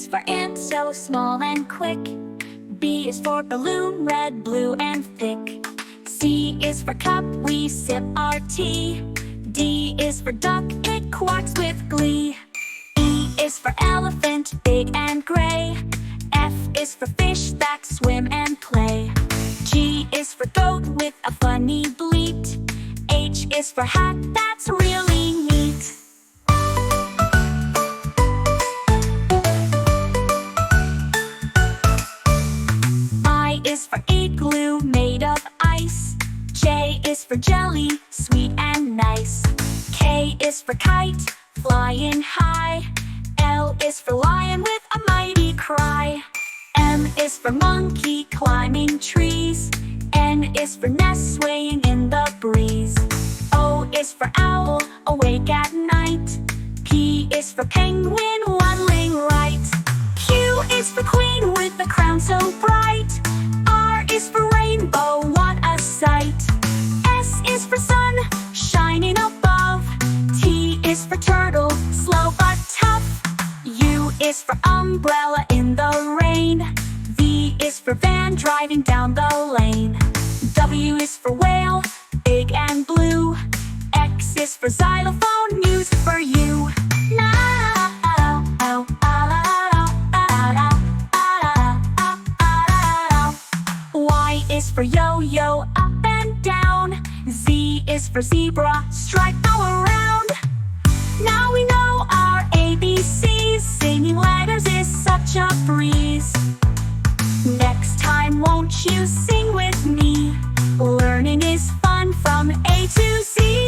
is for ant, so small and quick. B is for balloon, red, blue, and thick. C is for cup, we sip our tea. D is for duck, it quacks with glee. E is for elephant, big and gray. F is for fish that swim and play. G is for goat with a funny bleat. H is for hat, that's really neat. I is for igloo made of ice. J is for jelly, sweet and nice. K is for kite, flying high. L is for lion with a mighty cry. M is for monkey climbing trees. N is for nest swaying in the breeze. O is for owl, awake at night. P is for penguin, waddling right. Q is for queen with a crown so bright. R is for rainbow, what a sight. S is for sun, shining above. T is for turtle, slow but tough. U is for umbrella in the rain. V is for van, driving down the lane. W is for whale, big and blue. X is for xylophone, music for you. Y is for yo-yo, up and down. Z is for zebra, stripe all around. Now we know our ABCs. Singing letters is such a breeze. Next time, won't you sing with me? Learning is fun from A to Z.